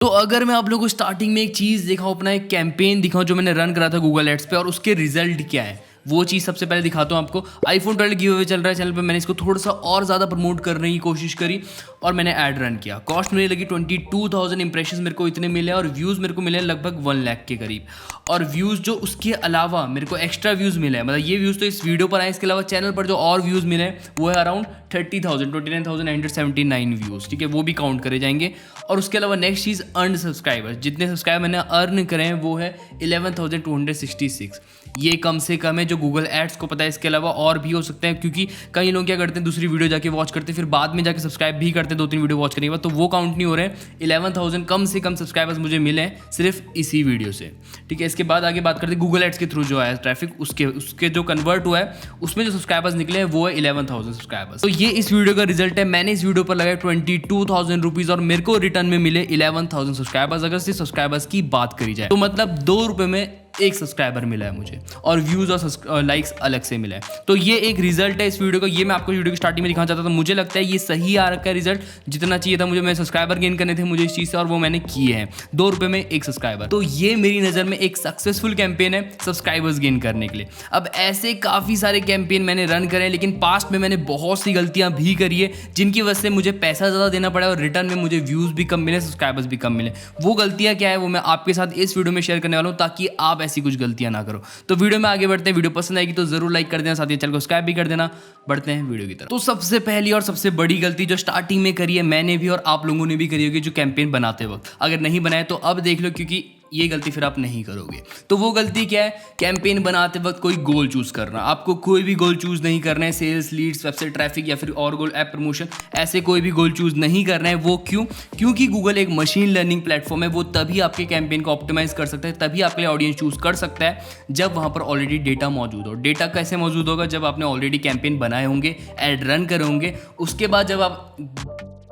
तो अगर मैं आप लोगों को स्टार्टिंग में एक चीज़ दिखाऊँ, अपना एक कैंपेन दिखाऊँ जो मैंने रन करा था गूगल एड्स पे और उसके रिजल्ट क्या है, वो चीज़ सबसे पहले दिखाता हूँ आपको। आईफोन 12 गिव अवे चल रहा है चैनल पे, मैंने इसको थोड़ा-सा और ज़्यादा प्रमोट करने की कोशिश करी और मैंने ऐड रन किया। कॉस्ट मेरी लगी 22,000 इंप्रेशंस मेरे को इतने मिले और व्यूज़ मेरे को मिले लगभग 1 लाख के करीब। और व्यूज़ जो उसके अलावा मेरे को एक्स्ट्रा व्यूज़ मिले हैं, मतलब ये व्यूज़ तो इस वीडियो पर आए, इसके अलावा चैनल पर जो और व्यूज़ मिले हैं वो है अराउंड 29,979 व्यूज़, ठीक है, वो भी काउंट करे जाएंगे। और उसके अलावा नेक्स्ट चीज़ अर्न सब्सक्राइबर्स, जितने सब्सक्राइबर मैंने अर्न करे हैं वो है 11,266। ये कम से कम है जो गूगल एड्स को पता है। इसके अलावा और भी हो सकते हैं, क्योंकि कई लोग क्या करते हैं दूसरी वीडियो जाके वॉच करते हैं, फिर बाद में जाके सब्सक्राइब भी करते हैं 2-3 वीडियो वॉच करने के बाद, तो वो काउंट नहीं हो रहे हैं। 11,000 कम से कम सब्सक्राइबर्स मुझे मिले हैं सिर्फ इसी वीडियो से, ठीक है। इसके बाद आगे बात करते हैं गूगल एड्स के थ्रू जो आया ट्रैफिक, उसके जो कन्वर्ट हुआ है उसमें जो सब्सक्राइबर्स निकले हैं वो है 11,000 सब्सक्राइबर्स। तो ये इस वीडियो का रिजल्ट है। मैंने इस वीडियो पर लगाया 22,000 रुपीज़ और मेरे को रिटर्न में मिले 11,000 सब्सक्राइबर्स। अगर सिर्फ सब्सक्राइबर्स की बात करी जाए तो मतलब 2 रुपये में एक सब्सक्राइबर मिला है मुझे, और व्यूज़ और लाइक्स अलग से मिला है। तो ये एक रिजल्ट है इस वीडियो का। ये मैं आपको वीडियो की स्टार्टिंग में दिखाना चाहता था। मुझे लगता है ये सही आ रखा है रिजल्ट, जितना चाहिए था मुझे। मैं सब्सक्राइबर गेन करने थे मुझे इस चीज़ से, और वो मैंने किए हैं। 2 रुपये में एक सब्सक्राइबर। तो ये मेरी नज़र में एक सक्सेसफुल कैंपेन है सब्सक्राइबर्स गेन करने के लिए। अब ऐसे काफ़ी सारे कैंपेन मैंने रन करे हैं, लेकिन पास्ट में मैंने बहुत सी गलतियाँ भी करी है जिनकी वजह से मुझे पैसा ज़्यादा देना पड़ा और रिटर्न में मुझे व्यूज़ भी कम मिले, सब्सक्राइबर्स भी कम मिले। वो गलतियाँ क्या है वो मैं आपके साथ इस वीडियो में शेयर करने वाला हूँ, ताकि आप ऐसी कुछ गलतियाँ ना करो। तो वीडियो में आगे बढ़ते हैं। वीडियो पसंद आएगी तो जरूर लाइक कर देना, साथ ही चैनल को सब्सक्राइब भी कर देना। बढ़ते हैं वीडियो की तरफ। तो सबसे पहली और सबसे बड़ी गलती जो स्टार्टिंग में करी है मैंने भी और आप लोगों ने भी करी होगी, जो कैंपेन बनाते वक्त, अगर नहीं बनाए तो अब देख लो, क्योंकि ये गलती फिर आप नहीं करोगे। तो वो गलती क्या है? कैंपेन बनाते वक्त कोई गोल चूज करना। आपको कोई भी गोल चूज नहीं करना है, सेल्स, लीड्स, वेबसाइट ट्रैफिक या फिर और गोल, ऐप प्रमोशन, ऐसे कोई भी गोल चूज नहीं करना है। वो क्यों? क्योंकि गूगल एक मशीन लर्निंग प्लेटफॉर्म है। वो तभी आपके कैंपेन को ऑप्टिमाइज कर सकता है, तभी आपके लिए ऑडियंस चूज कर सकता है जब वहां पर ऑलरेडी डेटा मौजूद हो। डेटा कैसे मौजूद होगा? जब आपने ऑलरेडी कैंपेन बनाए होंगे, एड रन करे होंगे, उसके बाद जब आप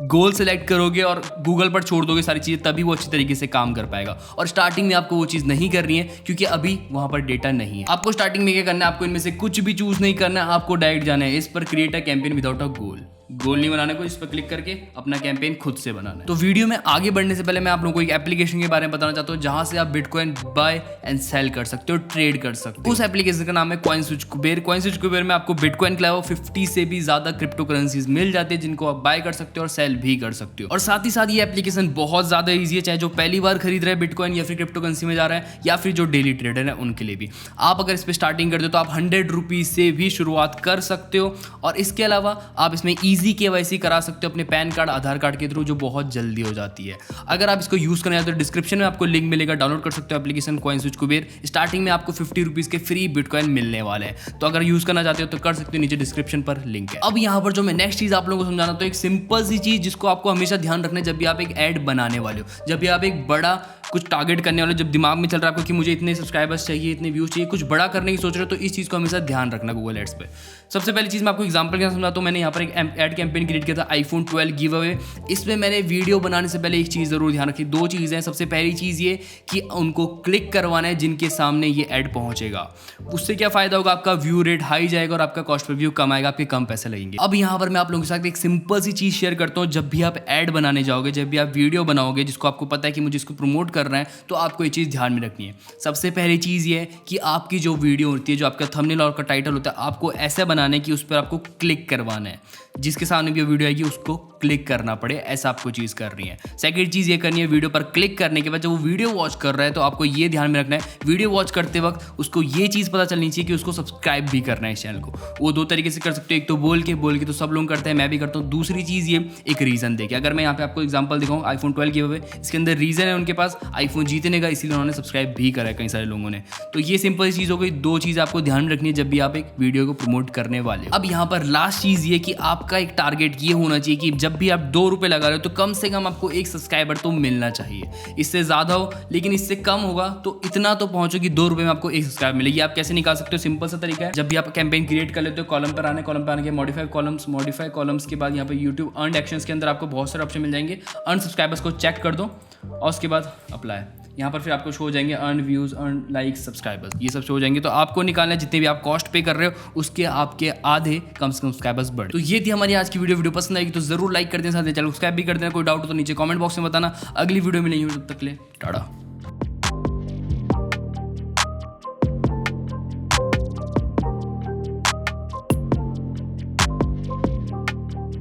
गोल सेलेक्ट करोगे और गूगल पर छोड़ दोगे सारी चीज़ें, तभी वो अच्छी तरीके से काम कर पाएगा। और स्टार्टिंग में आपको वो चीज़ नहीं करनी है, क्योंकि अभी वहाँ पर डेटा नहीं है। आपको स्टार्टिंग में क्या करना है? आपको इनमें से कुछ भी चूज़ नहीं करना है, आपको डायरेक्ट जाना है इस पर, create a campaign without a goal. Goal नहीं बनाना, को इस पर क्लिक करके अपना कैंपेन खुद से बनाना है। तो वीडियो में आगे बढ़ने से पहले मैं आप लोगों को एक एप्लीकेशन के बारे में बताना चाहता हूँ, जहां से आप बिटकॉइन बाय एंड सेल कर सकते हो, ट्रेड कर सकते हो। उस एप्लीकेशन का नाम है कॉइनस्विच कुबेर। कॉइनस्विच कुबेर में आपको बिटकॉइन के अलावा 50 से भी ज्यादा क्रिप्टो करेंसीज मिल जाती है, जिनको आप बाय कर सकते हो और सेल भी कर सकते हो। और साथ ही साथ ये एप्लीकेशन बहुत ज्यादा ईजी है, चाहे जो पहली बार खरीद रहे हैं बिटकॉइन या फिर क्रिप्टो करेंसी में जा रहा है, या फिर जो डेली ट्रेडर है उनके लिए भी। आप अगर इस पर स्टार्टिंग करते हो तो आप 100 रुपीज से भी शुरुआत कर सकते हो। और इसके अलावा आप इसमें ईजी KYC करा सकते हो अपने पैन कार्ड, आधार कार्ड के थ्रू, जो बहुत जल्दी हो जाती है। अगर आप इसको यूज करना चाहते हो, डिस्क्रिप्शन में आपको लिंक मिलेगा, डाउनलोड कर सकते हो एप्लीकेशन कॉइनस्विच कुबेर। स्टार्टिंग में आपको 50 रुपीज के फ्री बिटकॉइन मिलने वाले हैं, तो अगर यूज करना चाहते हो तो कर सकते हो, नीचे डिस्क्रिप्शन पर लिंक है। अब यहाँ पर जो मैं नेक्स्ट चीज आप लोगों को समझाना, तो एक सिंपल सी चीज जिसको आपको हमेशा ध्यान रखना है जब भी आप एक ऐड बनाने वाले हो, जब भी आप एक बड़ा कुछ टारगेट करने वाले हो, जब दिमाग में चल रहा है आपको कि मुझे इतने सब्सक्राइबर्स चाहिए, इतने व्यूज चाहिए, कुछ बड़ा करने की सोच रहे हो, तो इस चीज को हमेशा ध्यान रखना गूगल एड्स पे। सबसे पहली चीज मैं आपको एग्जांपल के साथ समझाता हूं। मैंने यहाँ पर एक ऐड कैंपेन क्रिएट किया था, आईफोन 12 गिव अवे। इसमें मैंने वीडियो बनाने से पहले एक चीज़ ज़रूर ध्यान रखी, 2 चीज़ें। सबसे पहली चीज़ ये कि उनको क्लिक करवाना है जिनके सामने ये ऐड पहुंचेगा। उससे क्या फ़ायदा होगा? आपका व्यू रेट हाई जाएगा और आपका कॉस्ट पर व्यू कम आएगा, आपके कम पैसे लगेंगे। अब यहाँ पर मैं आप लोगों के साथ एक सिंपल सी चीज़ शेयर करता हूँ। जब भी आप ऐड बनाने जाओगे, जब भी आप वीडियो बनाओगे जिसको आपको पता है कि मुझे इसको प्रमोट करना है, तो आपको ये चीज़ ध्यान में रखनी है। सबसे पहली चीज़ ये है कि आपकी जो वीडियो होती है, जो आपका थंबनेल और का टाइटल होता है, आपको ऐसा बनाना है कि उस पर आपको क्लिक करवाना है। जिसके सामने भी वीडियो आएगी उसको क्लिक करना पड़े, ऐसा आपको चीज़ करनी है। सेकंड चीज़ ये करनी है, वीडियो पर क्लिक करने के बाद जब वो वीडियो वॉच कर रहा है तो आपको ये ध्यान में रखना है, वीडियो वॉच करते वक्त उसको ये चीज़ पता चलनी चाहिए कि उसको सब्सक्राइब भी करना है इस चैनल को। वो 2 तरीके से कर सकते हो, एक तो बोल के तो सब लोग करते हैं, मैं भी करता हूँ। दूसरी चीज़ ये, एक रीज़न देके। अगर मैं यहाँ पे आपको एग्जाम्पल दिखाऊँ, आईफोन 12 गिव अवे, इसके अंदर रीज़न है उनके पास आईफोन जीतने का, इसीलिए उन्होंने सब्सक्राइब भी करा है कई सारे लोगों ने। तो ये सिंपल चीज़ हो गई। 2 चीज़ आपको ध्यान में रखनी है जब भी आप एक वीडियो को प्रमोट करने वाले हो। अब यहाँ पर लास्ट चीज़ ये कि आपका एक टारगेट ये होना चाहिए कि जब भी आप 2 रुपये लगा रहे हो तो कम से कम आपको एक सब्सक्राइबर तो मिलना चाहिए। इससे ज़्यादा हो, लेकिन इससे कम होगा तो इतना तो पहुंचो कि 2 रुपये में आपको एक सब्सक्राइबर मिले। ये आप कैसे निकाल सकते हो? सिंपल सा तरीका है। जब भी आप कैंपेन क्रिएट कर लेते हो, कॉलम पर आने के मॉडिफाई कॉलम्स के बाद यहाँ पे यूट्यूब अर्न एक्शंस के अंदर आपको बहुत सारे ऑप्शन मिल जाएंगे। अर्न सब्सक्राइबर्स को चेक कर दो और उसके बाद अप्लाई। यहाँ पर फिर आपको शो हो जाएंगे earn views, earn like, subscribers, ये सब शो हो जाएंगे। तो आपको निकालना है जितने भी आप कॉस्ट पे कर रहे हो उसके आपके आधे कम से कम सब्सक्राइबर्स बढ़े। तो ये थी हमारी आज की वीडियो पसंद आएगी तो जरूर लाइक कर देना, साथ चैनल सब्सक्राइब भी कर देना। कोई डाउट हो तो नीचे कमेंट बॉक्स में बताना। अगली वीडियो में नहीं हो, तब तक ले टाटा।